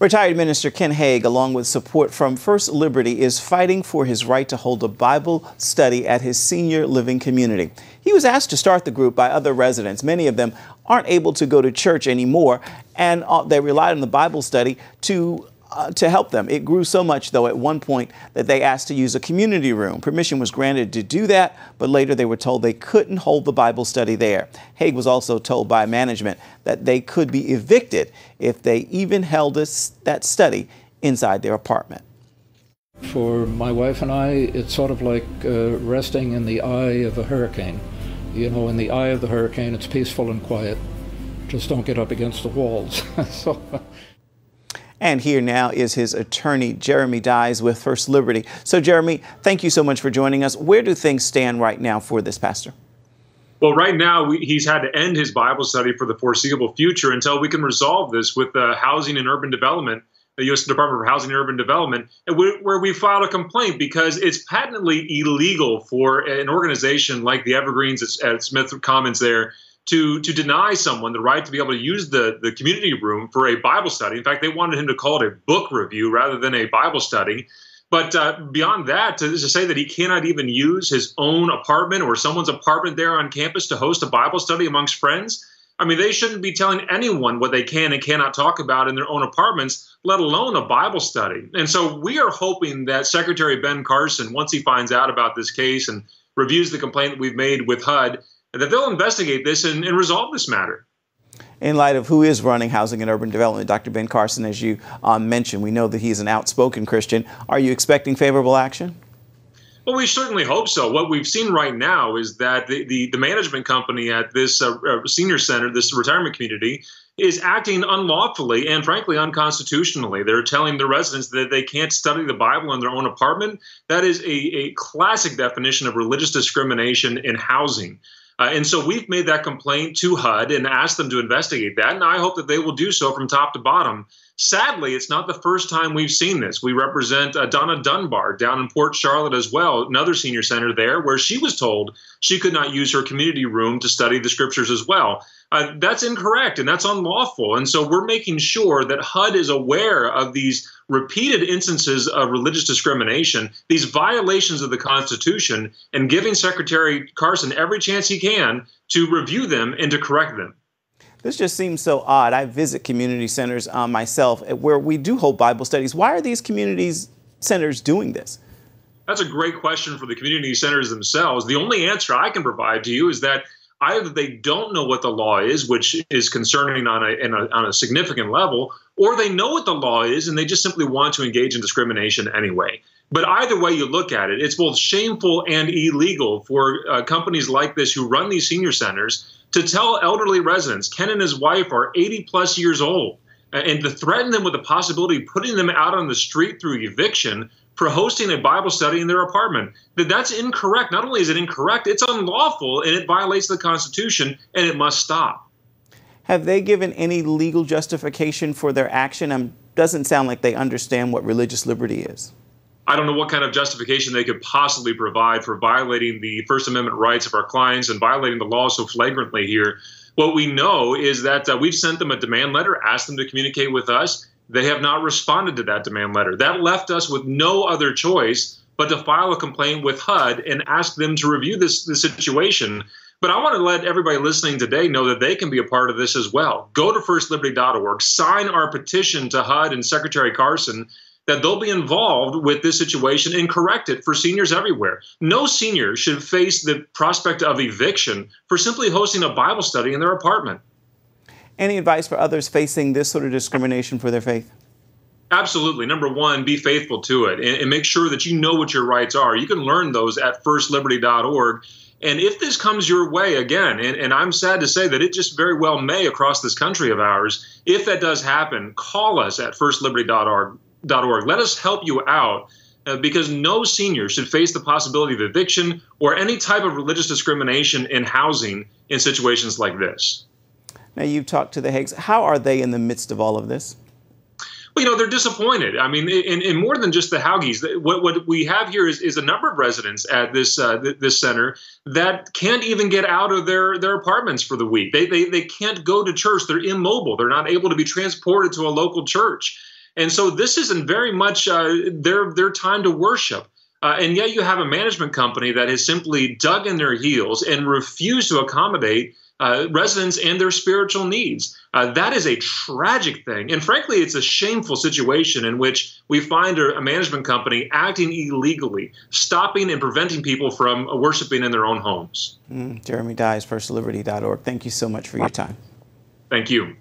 Retired Minister Ken Hague, along with support from First Liberty, is fighting for his right to hold a Bible study at his senior living community. He was asked to start the group by other residents. Many of them aren't able to go to church anymore, and they relied on the Bible study to help them. It grew so much, though, at one point that they asked to use a community room. Permission was granted to do that, but later they were told they couldn't hold the Bible study there. Hague was also told by management that they could be evicted if they even held that study inside their apartment. For my wife and I, it's sort of like resting in the eye of a hurricane. You know, in the eye of the hurricane, it's peaceful and quiet. Just don't get up against the walls. And here now is his attorney, Jeremy Dyes, with First Liberty. So, Jeremy, thank you so much for joining us. Where do things stand right now for this pastor? Well, right now, he's had to end his Bible study for the foreseeable future until we can resolve this with Housing and Urban Development, the U.S. Department of Housing and Urban Development, where we filed a complaint because it's patently illegal for an organization like the Evergreens at Smith Commons there to deny someone the right to be able to use the community room for a Bible study. In fact, they wanted him to call it a book review rather than a Bible study. But beyond that, to say that he cannot even use his own apartment or someone's apartment there on campus to host a Bible study amongst friends, I mean, they shouldn't be telling anyone what they can and cannot talk about in their own apartments, let alone a Bible study. And so we are hoping that Secretary Ben Carson, once he finds out about this case and reviews the complaint that we've made with HUD, that they'll investigate this and resolve this matter. In light of who is running Housing and Urban Development, Dr. Ben Carson, as you mentioned, we know that he's an outspoken Christian. Are you expecting favorable action? Well, we certainly hope so. What we've seen right now is that the management company at this senior center, this retirement community, is acting unlawfully and frankly unconstitutionally. They're telling the residents that they can't study the Bible in their own apartment. That is a classic definition of religious discrimination in housing. And so we've made that complaint to HUD and asked them to investigate that. And I hope that they will do so from top to bottom. Sadly, it's not the first time we've seen this. We represent Donna Dunbar down in Port Charlotte as well, another senior center there, where she was told she could not use her community room to study the scriptures as well. That's incorrect and that's unlawful. And so we're making sure that HUD is aware of these repeated instances of religious discrimination, these violations of the Constitution, and giving Secretary Carson every chance he can to review them and to correct them. This just seems so odd. I visit community centers myself where we do hold Bible studies. Why are these community centers doing this? That's a great question for the community centers themselves. The only answer I can provide to you is that either they don't know what the law is, which is concerning on a significant level, or they know what the law is and they just simply want to engage in discrimination anyway. But either way you look at it, it's both shameful and illegal for companies like this who run these senior centers to tell elderly residents, Ken and his wife are 80+ years old, and to threaten them with the possibility of putting them out on the street through eviction for hosting a Bible study in their apartment. That's incorrect. Not only is it incorrect, it's unlawful and it violates the Constitution and it must stop. Have they given any legal justification for their action? Doesn't sound like they understand what religious liberty is. I don't know what kind of justification they could possibly provide for violating the First Amendment rights of our clients and violating the law so flagrantly here. What we know is that we've sent them a demand letter, asked them to communicate with us. They have not responded to that demand letter. That left us with no other choice but to file a complaint with HUD and ask them to review this situation. But I want to let everybody listening today know that they can be a part of this as well. Go to firstliberty.org, sign our petition to HUD and Secretary Carson that they'll be involved with this situation and correct it for seniors everywhere. No senior should face the prospect of eviction for simply hosting a Bible study in their apartment. Any advice for others facing this sort of discrimination for their faith? Absolutely. Number one, be faithful to it and make sure that you know what your rights are. You can learn those at firstliberty.org. And if this comes your way again, and I'm sad to say that it just very well may across this country of ours, if that does happen, call us at firstliberty.org. Let us help you out because no senior should face the possibility of eviction or any type of religious discrimination in housing in situations like this. Now, you've talked to the Hagues. How are they in the midst of all of this? Well, you know, they're disappointed. I mean, in more than just the Haugies, what we have here is a number of residents at this center that can't even get out of their apartments for the week. They can't go to church. They're immobile. They're not able to be transported to a local church. And so this isn't very much their time to worship. And yet you have a management company that has simply dug in their heels and refused to accommodate residents and their spiritual needs. That is a tragic thing. And frankly, it's a shameful situation in which we find a management company acting illegally, stopping and preventing people from worshiping in their own homes. Jeremy Dys, firstliberty.org. Thank you so much for your time. Thank you.